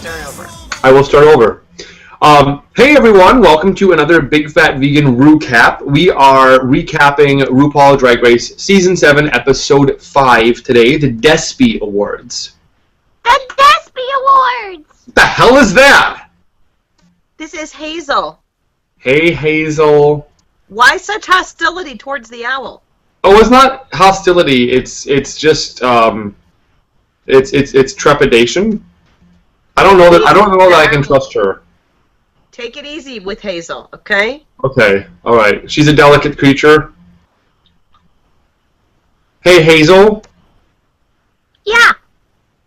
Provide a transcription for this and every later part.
start over. I will start over. Hey everyone, welcome to another Big Fat Vegan RuCap. We are recapping RuPaul Drag Race Season 7, Episode 5 today, the Despy Awards. The Despy Awards! What the hell is that? This is Hazel. Hey Hazel. Why such hostility towards the owl? Oh, it's not hostility, it's just, it's trepidation. I don't know that I can trust her. Take it easy with Hazel, okay? Okay, alright. She's a delicate creature. Hey, Hazel. Yeah.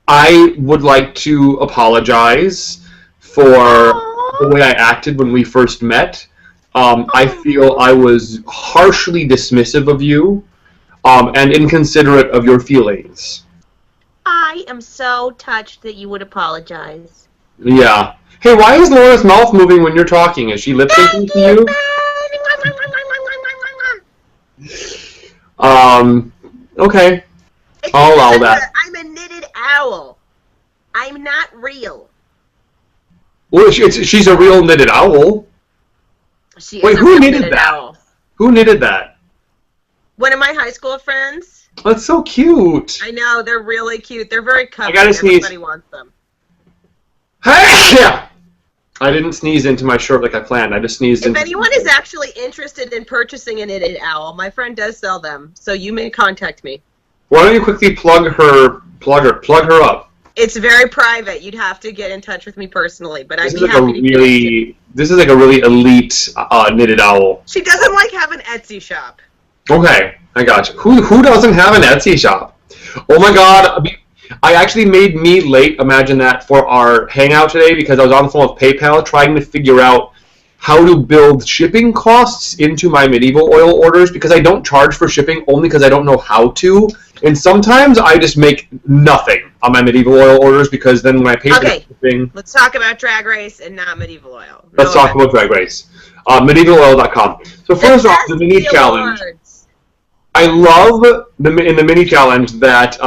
I would like to apologize for the way I acted when we first met. I feel I was harshly dismissive of you, and inconsiderate of your feelings. I am so touched that you would apologize. Yeah. Hey, why is Laura's mouth moving when you're talking? Is she lip syncing to you? Okay. I'll allow that. I'm a knitted owl. I'm not real. Well, she's a real knitted owl. Wait, who knitted that? Owl. Who knitted that? One of my high school friends. That's so cute. I know, they're really cute. They're very cuddly. I gotta sneeze. Everybody wants them. Hey! Yeah. I didn't sneeze into my shirt like I planned. I just sneezed into... If anyone is actually interested in purchasing a knitted owl, my friend does sell them, so you may contact me. Why don't you quickly plug her up? It's very private. You'd have to get in touch with me personally, but I'd be like happy to This is like a really elite knitted owl. She doesn't like have an Etsy shop. Okay, I got you. Who doesn't have an Etsy shop? Oh my god, I actually made me late, imagine that, for our hangout today because I was on the phone with PayPal trying to figure out how to build shipping costs into my medieval oil orders because I don't charge for shipping only because I don't know how to. And sometimes I just make nothing on my medieval oil orders because then when I pay for shipping... Let's talk about Drag Race and not medieval oil. Let's talk about Drag Race. MedievalOil.com. So first off, the mini challenge. I love in the mini challenge that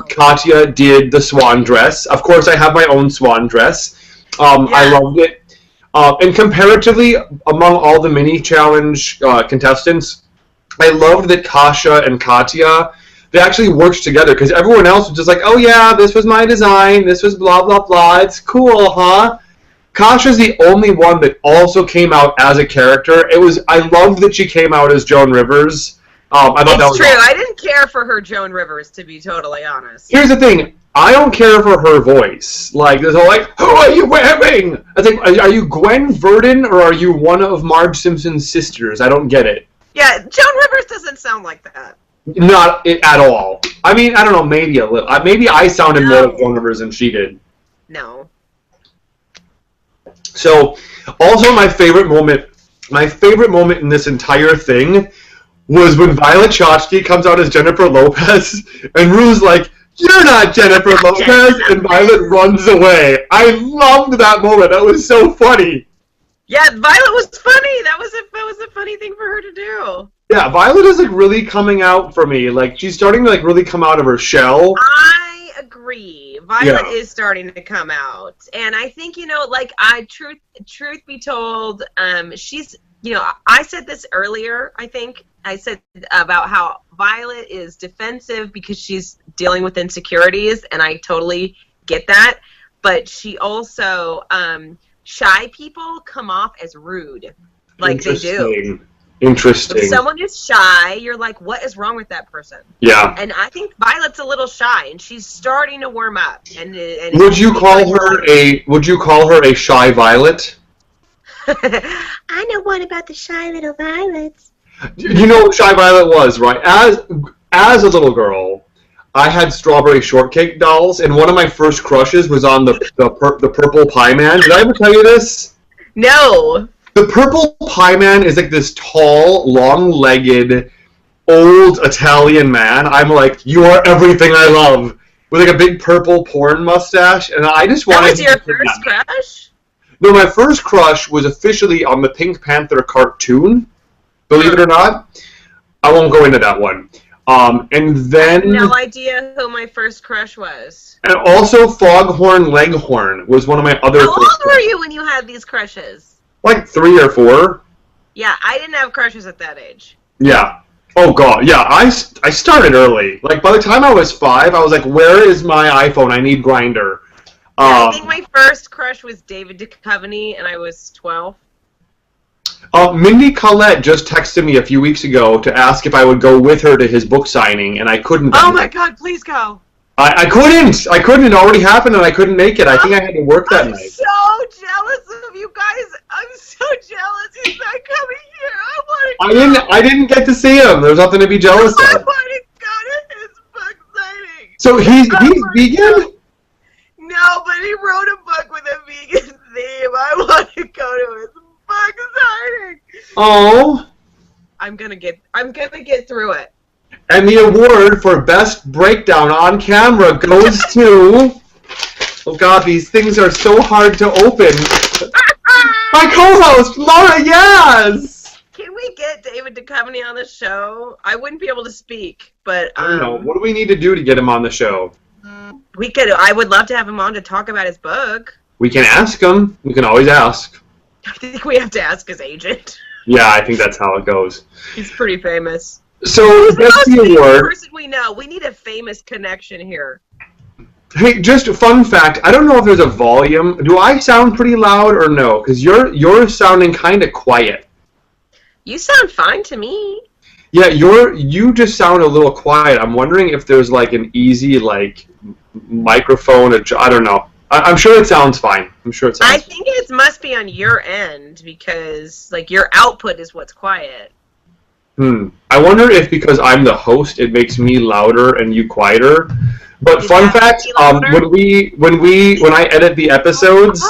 Katya did the swan dress. Of course, I have my own swan dress. I loved it. And comparatively, among all the mini challenge contestants, I loved that Kasha and Katya, they actually worked together because everyone else was just like, oh yeah, this was my design, this was blah, blah, blah, it's cool, huh? Kasha's the only one that also came out as a character. I loved that she came out as Joan Rivers. I thought that was true. Awesome. I didn't care for her Joan Rivers, to be totally honest. Here's the thing. I don't care for her voice. Like, there's all like, who are you wearing? I think, are you Gwen Verdon or are you one of Marge Simpson's sisters? I don't get it. Yeah, Joan Rivers doesn't sound like that. Not at all. I mean, I don't know, maybe a little. Maybe I sounded more like Joan Rivers than she did. No. So, also my favorite moment in this entire thing was when Violet Chachki comes out as Jennifer Lopez, and Ru's like, you're not Jennifer Lopez, and Violet runs away. I loved that moment. That was so funny. Yeah, Violet was funny. That was a funny thing for her to do. Yeah, Violet is like really coming out for me. Like she's starting to like really come out of her shell. I agree. Violet is starting to come out, and I think like truth be told, she's I said this earlier. I think I said about how Violet is defensive because she's dealing with insecurities, and I totally get that. But she also, shy people come off as rude, like they do. Interesting. If someone is shy, you're like, what is wrong with that person? Yeah. And I think Violet's a little shy, and she's starting to warm up. And would you call her a shy Violet? I know one about the shy little violets. You know what Shy Violet was, right? As a little girl, I had strawberry shortcake dolls, and one of my first crushes was on the Purple Pie Man. Did I ever tell you this? No. The Purple Pie Man is like this tall, long-legged, old Italian man. I'm like, you are everything I love. With like a big purple porn mustache, and I just wanted. That was your first crush? No, my first crush was officially on the Pink Panther cartoon. Believe it or not. I won't go into that one. And then... I have no idea who my first crush was. And also Foghorn Leghorn was one of my other... How old were you when you had these crushes? Like 3 or 4. Yeah, I didn't have crushes at that age. Yeah. Oh, God. Yeah, I started early. Like, by the time I was 5, I was like, where is my iPhone? I need Grindr. I think my first crush was David Duchovny, and I was 12. Mindy Collette just texted me a few weeks ago to ask if I would go with her to his book signing, and I couldn't. Oh, my God, please go. I couldn't. I couldn't. It already happened, and I couldn't make it. I think I had to work that night. I'm so jealous of you guys. I'm so jealous. He's not coming here. I want to go. I didn't get to see him. There's nothing to be jealous of. I want to go to his book signing. So he's vegan? No, but he wrote a book with a vegan theme. I want to go to his book signing. Oh. I'm gonna get through it. And the award for Best Breakdown on Camera goes to... Oh, God, these things are so hard to open. My co-host, Laura Yaz! Can we get David Duchovny on the show? I wouldn't be able to speak, but... I don't know. What do we need to do to get him on the show? I would love to have him on to talk about his book. We can ask him. We can always ask. I think we have to ask his agent. Yeah, I think that's how it goes. He's pretty famous. So, that's the award. Person we know. We need a famous connection here. Hey, just a fun fact. I don't know if there's a volume. Do I sound pretty loud or no? Because you're sounding kind of quiet. You sound fine to me. Yeah, you just sound a little quiet. I'm wondering if there's like an easy microphone. I don't know. I'm sure it sounds fine. I'm sure it sounds I think it must be on your end because your output is what's quiet. I wonder if because I'm the host, it makes me louder and you quieter. But fun fact, when I edit the episodes,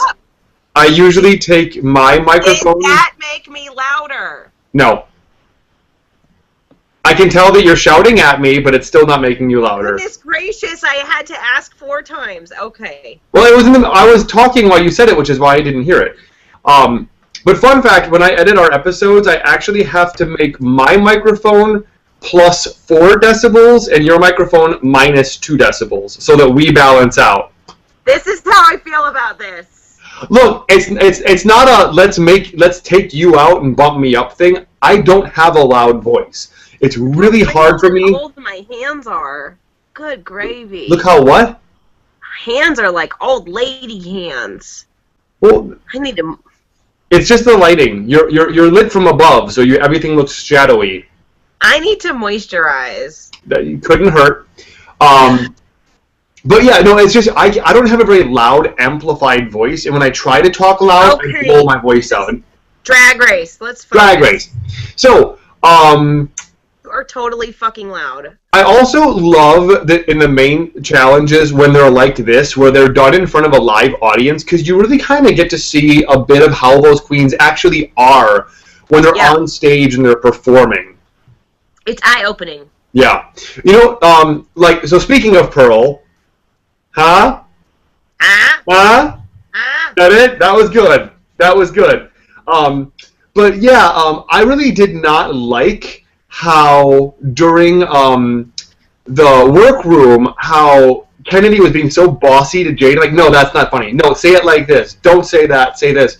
I usually take my microphone. Does that make me louder? No. I can tell that you're shouting at me, but it's still not making you louder. Goodness gracious, I had to ask 4 times. Okay. Well, I was talking while you said it, which is why I didn't hear it. But fun fact, when I edit our episodes, I actually have to make my microphone plus 4 decibels and your microphone minus 2 decibels so that we balance out. This is how I feel about this. Look, it's not a let's take you out and bump me up thing. I don't have a loud voice. It's really hard for me. How old my hands are. Good gravy. Look how what? Hands are like old lady hands. Well, I need to. It's just the lighting. You're lit from above, so everything looks shadowy. I need to moisturize. That couldn't hurt. But yeah, no, it's just I don't have a very loud, amplified voice, and when I try to talk loud, I blow my voice out. Drag Race. Let's focus. Drag Race. So, you are totally fucking loud. I also love that in the main challenges when they're like this, where they're done in front of a live audience, because you really kind of get to see a bit of how those queens actually are when they're on stage and they're performing. It's eye-opening. Yeah. You know, so speaking of Pearl, huh? Huh? That it? That was good. That was good. But yeah, I really did not like how during the workroom, how Kennedy was being so bossy to Jade. Like, no, that's not funny. No, say it like this. Don't say that. Say this.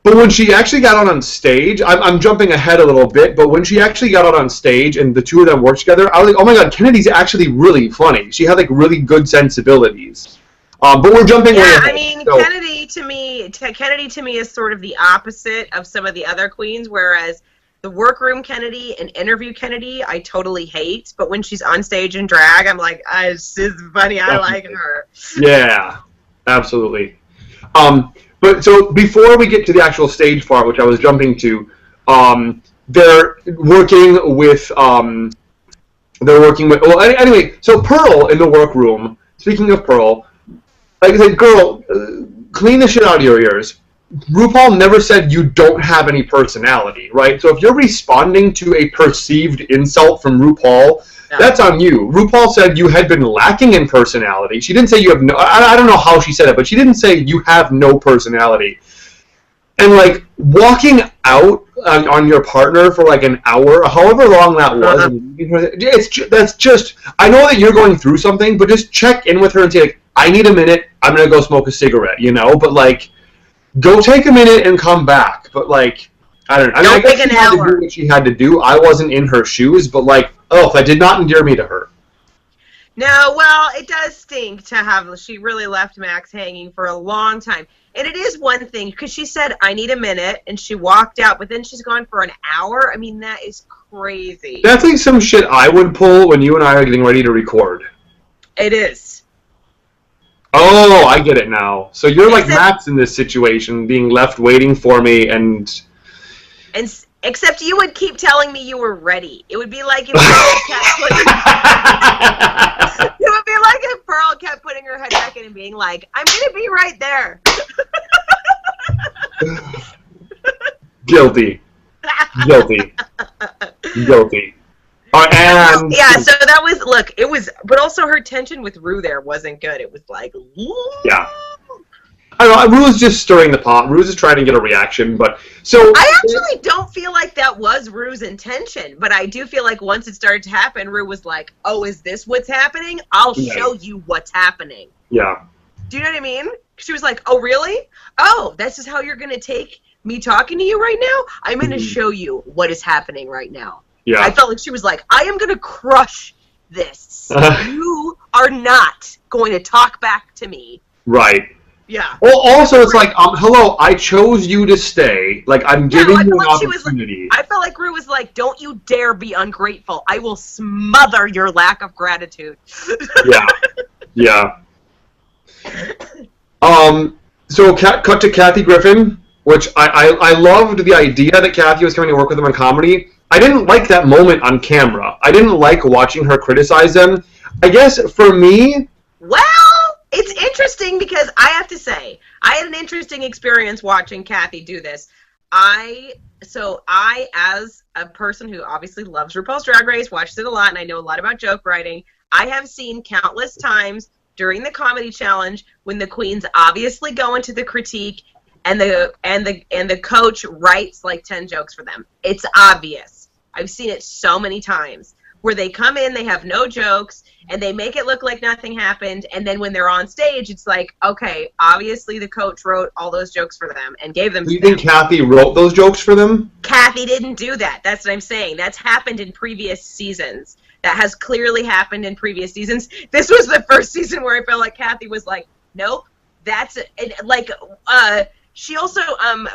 But when she actually got out on stage, I'm jumping ahead a little bit, but when she actually got out on stage and the two of them worked together, I was like, oh my god, Kennedy's actually really funny. She had like really good sensibilities. But we're jumping way ahead. I mean, so. Kennedy to me is sort of the opposite of some of the other queens, whereas the workroom Kennedy and interview Kennedy I totally hate, but when she's on stage and drag, I'm like, she's funny, I like her. Yeah, absolutely. But so before we get to the actual stage part, which I was jumping to, they're working with, well, anyway, so Pearl in the workroom, speaking of Pearl, like I said, girl, clean the shit out of your ears. RuPaul never said you don't have any personality, right? So if you're responding to a perceived insult from RuPaul, that's on you. RuPaul said you had been lacking in personality. She didn't say you have no... I don't know how she said it, but she didn't say you have no personality. And, like, walking out on your partner for like an hour, however long that was. That's just. I know that you're going through something, but just check in with her and say, like, I need a minute. I'm gonna go smoke a cigarette, you know. But like, go take a minute and come back. But like, I don't know. I mean, I guess she had to do what she had to do. I wasn't in her shoes, but like, that did not endear me to her. No, well, it does stink to have. She really left Max hanging for a long time. And it is one thing, because she said, I need a minute, and she walked out, but then she's gone for an hour. I mean, that is crazy. That's like some shit I would pull when you and I are getting ready to record. It is. Oh, I get it now. So you're like Max in this situation, being left waiting for me, and except you would keep telling me you were ready. It would be like if Pearl kept putting her head back in and being like, I'm gonna be right there. Guilty. And yeah, so that was, look, it was, but also her tension with Ru there wasn't good. It was like, yeah. I don't know, Ru's just stirring the pot. Ru's just trying to get a reaction, but so I actually don't feel like that was Ru's intention, but I do feel like once it started to happen, Ru was like, oh, is this what's happening? I'll show you what's happening. Yeah. Do you know what I mean? She was like, oh, really? Oh, this is how you're going to take me talking to you right now? I'm going to show you what is happening right now. Yeah. I felt like she was like, I am going to crush this. You are not going to talk back to me. Right. Yeah. Well, also, it's like, hello, I chose you to stay. Like, I'm giving you an opportunity. I felt like Ru was like, don't you dare be ungrateful. I will smother your lack of gratitude. Yeah. So cut to Kathy Griffin, which I loved the idea that Kathy was coming to work with them on comedy. I didn't like that moment on camera. I didn't like watching her criticize them. I guess for me... Well, it's interesting because I have to say, I had an interesting experience watching Kathy do this. I, as a person who obviously loves RuPaul's Drag Race, watches it a lot, and I know a lot about joke writing, I have seen countless times during the comedy challenge when the queens obviously go into the critique and the coach writes like 10 jokes for them. It's obvious. I've seen it so many times where they come in, they have no jokes, and they make it look like nothing happened, and then when they're on stage, it's like, okay, obviously the coach wrote all those jokes for them and gave them to them. Do you think Kathy wrote those jokes for them? Kathy didn't do that. That's what I'm saying. That's happened in previous seasons. That has clearly happened in previous seasons. This was the first season where I felt like Kathy was like, nope, that's like, she also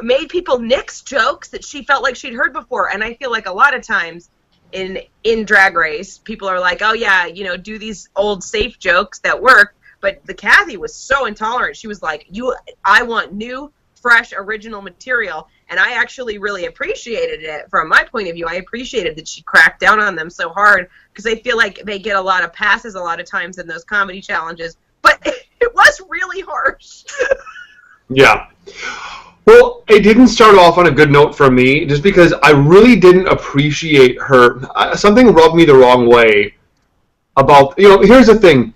made people nix jokes that she felt like she'd heard before, and I feel like a lot of times in Drag Race, people are like, oh yeah, do these old safe jokes that work, but the Kathy was so intolerant. She was like, I want new, fresh, original material, and I actually really appreciated it from my point of view. I appreciated that she cracked down on them so hard, because I feel like they get a lot of passes a lot of times in those comedy challenges, but it was really harsh. Yeah. Well, it didn't start off on a good note for me, just because I really didn't appreciate her. Something rubbed me the wrong way about, here's the thing,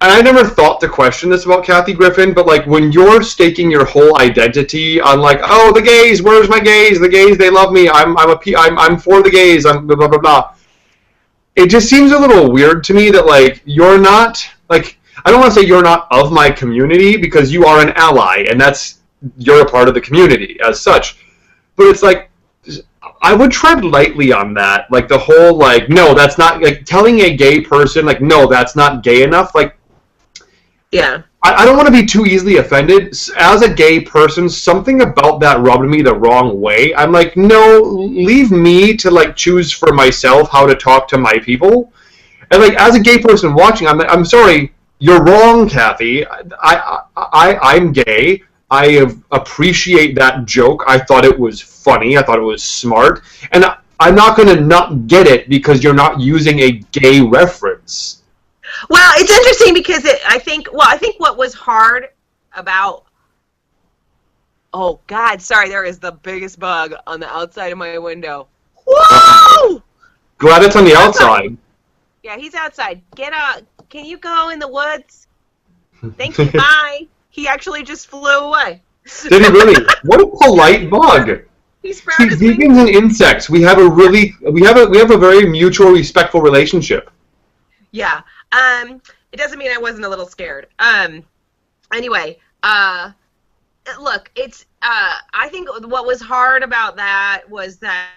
and I never thought to question this about Kathy Griffin, but like when you're staking your whole identity on like, oh, the gays, where's my gays? The gays, they love me. I'm for the gays. I'm blah blah blah blah. It just seems a little weird to me that like you're not like, I don't want to say you're not of my community, because you are an ally, and you're a part of the community as such. But it's like, I would tread lightly on that. Like the whole like, no, that's not, like telling a gay person like, no, that's not gay enough. Like, yeah. I don't want to be too easily offended. As a gay person, something about that rubbed me the wrong way. I'm like, no, leave me to like choose for myself how to talk to my people. And like, as a gay person watching, I'm sorry, you're wrong, Kathy. I'm gay. I appreciate that joke. I thought it was funny. I thought it was smart. And I'm not going to not get it because you're not using a gay reference. Well, it's interesting because I think what was hard about... Oh, God, sorry, there is the biggest bug on the outside of my window. Whoa! Glad it's on the outside. Yeah, he's outside. Get out. Can you go in the woods? Thank you, bye. He actually just flew away. Did he really? What a polite bug. He's proud as vegans and insects. We have a very mutual, respectful relationship. Yeah. It doesn't mean I wasn't a little scared. Anyway, look, it's I think what was hard about that was that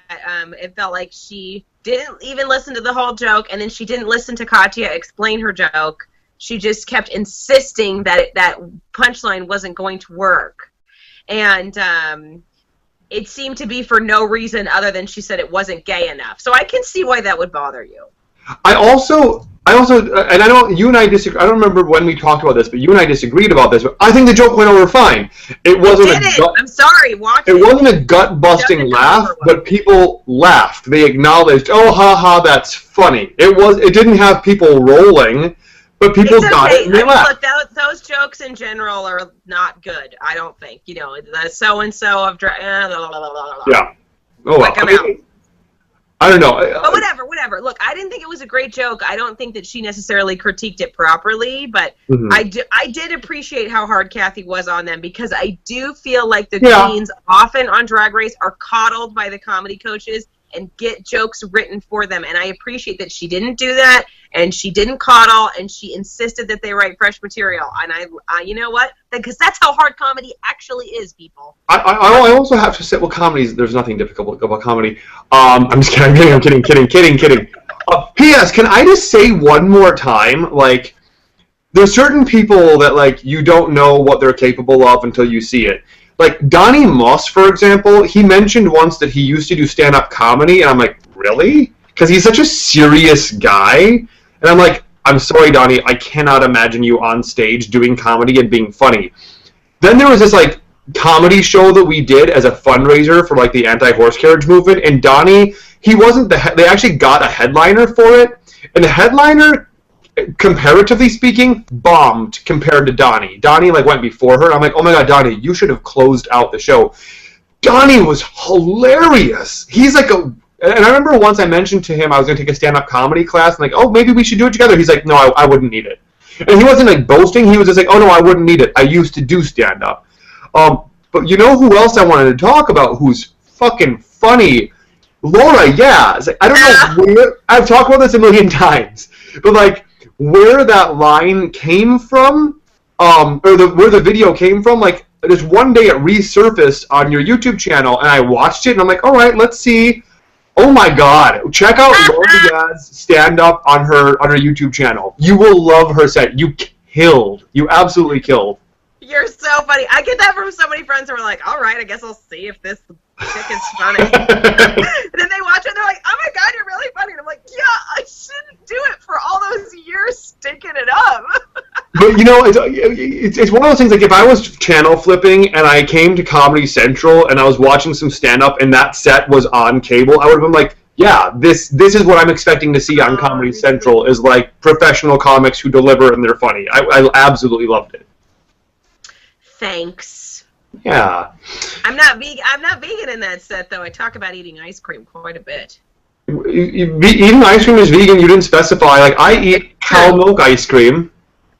it felt like she didn't even listen to the whole joke, and then she didn't listen to Katya explain her joke. She just kept insisting that that punchline wasn't going to work. And it seemed to be for no reason other than she said it wasn't gay enough. So I can see why that would bother you. I also, and I don't, you and I disagree. I don't remember when we talked about this, but you and I disagreed about this. But I think the joke went over fine. It wasn't. I'm sorry, watch it. It wasn't a gut-busting laugh, but people laughed. They acknowledged, "Oh, ha, that's funny." It didn't have people rolling, but people got it and they laughed. Look, those jokes in general are not good. I don't think. You know, the so and so of yeah. Oh well. I don't know. But whatever. Look, I didn't think it was a great joke. I don't think that she necessarily critiqued it properly, but I did appreciate how hard Kathy was on them, because I do feel like the queens often on Drag Race are coddled by the comedy coaches and get jokes written for them, and I appreciate that she didn't do that, and she didn't coddle, and she insisted that they write fresh material, and I you know what? Because that's how hard comedy actually is, people. I also have to say, well, comedies, there's nothing difficult about comedy. I'm just kidding, I'm kidding. P.S., can I just say one more time, like, there's certain people that, like, you don't know what they're capable of until you see it. Like, Donnie Moss, for example, he mentioned once that he used to do stand-up comedy, and I'm like, really? Because he's such a serious guy. And I'm like, I'm sorry, Donnie, I cannot imagine you on stage doing comedy and being funny. Then there was this, like, comedy show that we did as a fundraiser for, like, the anti-horse carriage movement, and Donnie, he wasn't they actually got a headliner for it, and the headliner, comparatively speaking, bombed compared to Donnie. Donnie, like, went before her, and I'm like, oh my god, Donnie, you should have closed out the show. Donnie was hilarious. He's like and I remember once I mentioned to him I was going to take a stand-up comedy class, and like, oh, maybe we should do it together. He's like, no, I wouldn't need it. And he wasn't, like, boasting. He was just like, oh, no, I wouldn't need it. I used to do stand-up. But you know who else I wanted to talk about who's fucking funny? Laura Yaz. I don't know where, I've talked about this a million times, but, like, where that line came from, or where the video came from, like, just one day it resurfaced on your YouTube channel, and I watched it, and I'm like, all right, let's see. Oh my god, check out Laura Yaz stand-up on her YouTube channel. You will love her set. You killed. You absolutely killed. You're so funny. I get that from so many friends who are like, all right, I guess I'll see if this chick is funny. And then they watch it and they're like, oh my god, you're really funny. And I'm like, yeah, I shouldn't do it for all those years stinking it up. But, you know, it's one of those things, like, if I was channel flipping and I came to Comedy Central and I was watching some stand-up and that set was on cable, I would have been like, yeah, this is what I'm expecting to see on Comedy Central, is, like, professional comics who deliver and they're funny. I absolutely loved it. Thanks. Yeah. I'm not vegan in that set, though. I talk about eating ice cream quite a bit. Eating ice cream is vegan. You didn't specify. Like, I eat cow milk ice cream.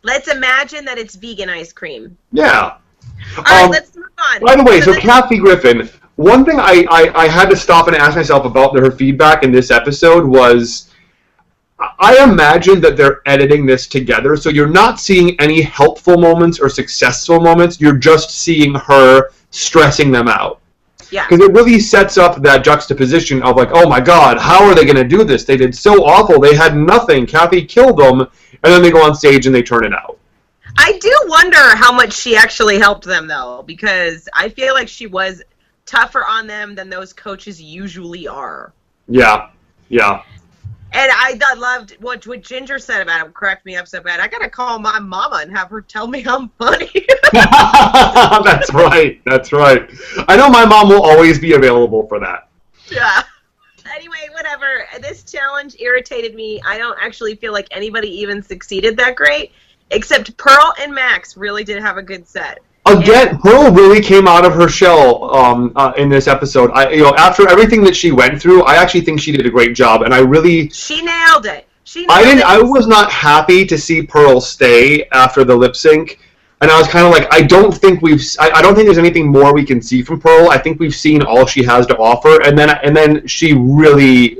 Let's imagine that it's vegan ice cream. Yeah. All right, let's move on. By the way, so Kathy Griffin, one thing I had to stop and ask myself about her feedback in this episode was, I imagine that they're editing this together, so you're not seeing any helpful moments or successful moments. You're just seeing her stressing them out. Yeah. Because it really sets up that juxtaposition of, like, oh my god, how are they going to do this? They did so awful. They had nothing. Kathy killed them. And then they go on stage and they turn it out. I do wonder how much she actually helped them, though, because I feel like she was tougher on them than those coaches usually are. Yeah. Yeah. And I loved what Ginger said about him. Cracked me up so bad. I gotta call my mama and have her tell me I'm funny. That's right. That's right. I know my mom will always be available for that. Yeah. Anyway, whatever. This challenge irritated me. I don't actually feel like anybody even succeeded that great, except Pearl and Max really did have a good set. Again, Pearl really came out of her shell in this episode. After everything that she went through, I actually think she did a great job, and she nailed it. I was not happy to see Pearl stay after the lip sync, And I was kind of like, I don't think there's anything more we can see from Pearl. I think we've seen all she has to offer, and then she really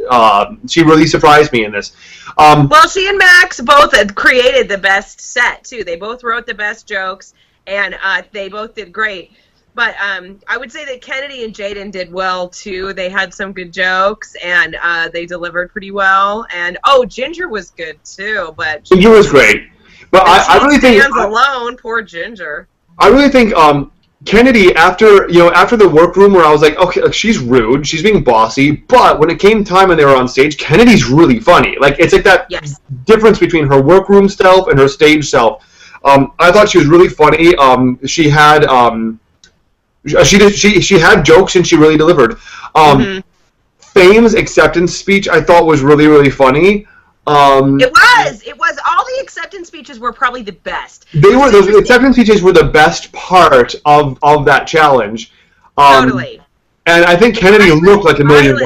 surprised me in this. Well, she and Max both had created the best set too. They both wrote the best jokes, and they both did great. But I would say that Kennedy and Jaden did well too. They had some good jokes, and they delivered pretty well. And Ginger was good too, but Ginger was great. But I really think alone, poor Ginger. I really think Kennedy, after the workroom where I was like, okay, she's rude, she's being bossy, but when it came time and they were on stage, Kennedy's really funny. Like, it's like that difference between her workroom self and her stage self. I thought she was really funny. She had she had jokes and she really delivered. Fame's acceptance speech I thought was really, really funny. It was. All the acceptance speeches were probably the best. Those acceptance speeches were the best part of that challenge. Totally. And I think Kennedy looked like $1 million.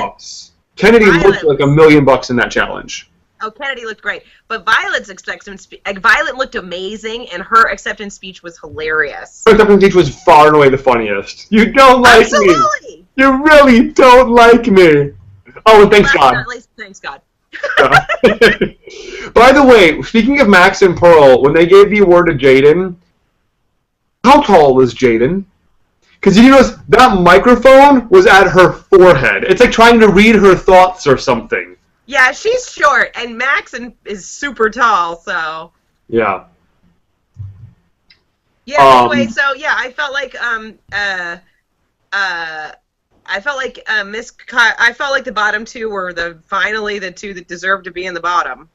Kennedy looked like $1 million in that challenge. Oh, Kennedy looked great. But Violet's acceptance speech, Violet looked amazing, and her acceptance speech was hilarious. Her acceptance speech was far and away the funniest. You don't like me. You really don't like me. Oh, and thanks God. At least, thanks God. By the way, speaking of Max and Pearl, when they gave the award to Jaden, how tall was Jaden? Because you notice that microphone was at her forehead. It's like trying to read her thoughts or something. Yeah, she's short, and Max is super tall, so... Yeah. Yeah, anyway, so, yeah, I felt like, I felt like the bottom two were finally the two that deserved to be in the bottom.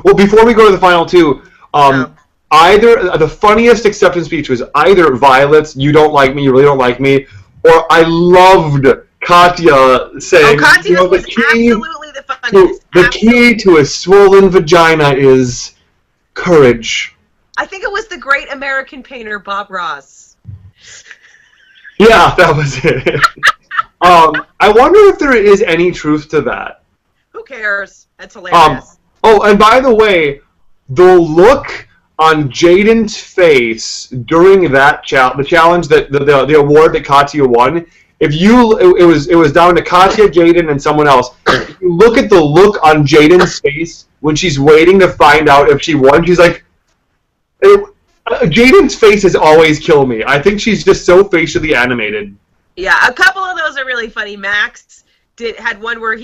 Well, before we go to the final two, either the funniest acceptance speech was either Violet's "You don't like me, you really don't like me," or I loved Katya saying, Katya was absolutely the funniest. The key to a swollen vagina is courage. I think it was the great American painter Bob Ross. Yeah, that was it. I wonder if there is any truth to that. Who cares? That's hilarious. And by the way, the look on Jaden's face during that the challenge, the award that Katya won, it was down to Katya, Jaden, and someone else. If you look at the look on Jaden's face when she's waiting to find out if she won, she's like, Jaden's face has always killed me. I think she's just so facially animated. Yeah, a couple of those are really funny. Max had one where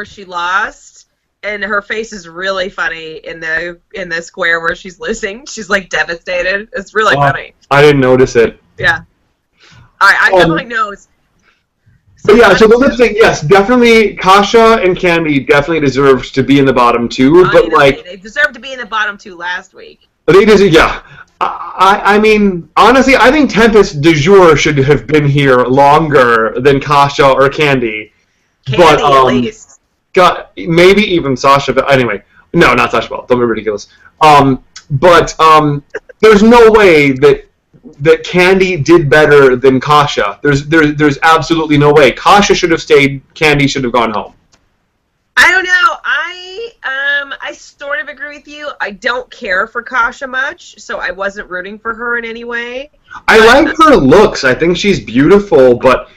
she lost, and her face is really funny in the square where she's losing. She's like devastated. It's really funny. I didn't notice it. Yeah, I got my nose. So the lip sync, yes, definitely. Kasha and Candy definitely deserved to be in the bottom two, but they deserved to be in the bottom two last week. They deserve, yeah. I mean, honestly, I think Tempest du jour should have been here longer than Kasha or Candy. Candy, at least. Maybe even Sasha, but anyway. No, not Sasha Bell. Don't be ridiculous. But there's no way that Candy did better than Kasha. There's absolutely no way. Kasha should have stayed. Candy should have gone home. I don't know. I sort of agree with you. I don't care for Kasha much, so I wasn't rooting for her in any way. I like her looks. I think she's beautiful, but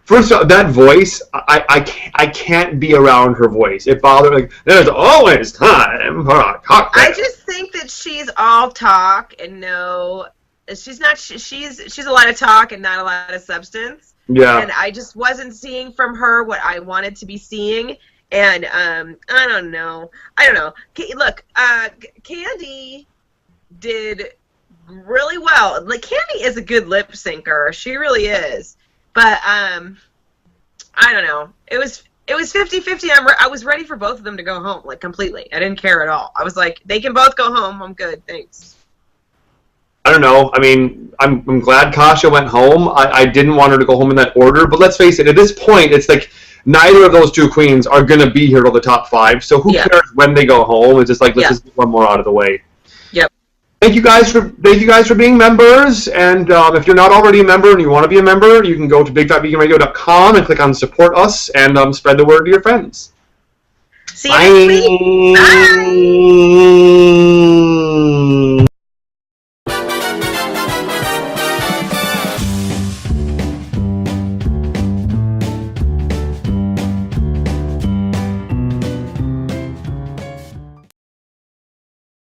first of all, that voice, I can't be around her voice. It bothers me. Like, there's always time for a cocktail. I just think that she's all talk and no... She's not. She's a lot of talk and not a lot of substance. Yeah. And I just wasn't seeing from her what I wanted to be seeing. And I don't know. Look, Candy did really well. Like, Candy is a good lip syncer. She really is. But I don't know. It was 50-50. I was ready for both of them to go home, like, completely. I didn't care at all. I was like, they can both go home. I'm good. Thanks. I don't know. I mean, I'm glad Kasha went home. I didn't want her to go home in that order. But let's face it, at this point, it's like neither of those two queens are going to be here till the top 5. So who cares when they go home? It's just like, let's just get one more out of the way. Yep. Thank you guys for being members. And if you're not already a member and you want to be a member, you can go to bigfatveganradio.com and click on support us and spread the word to your friends. See you next week. Bye.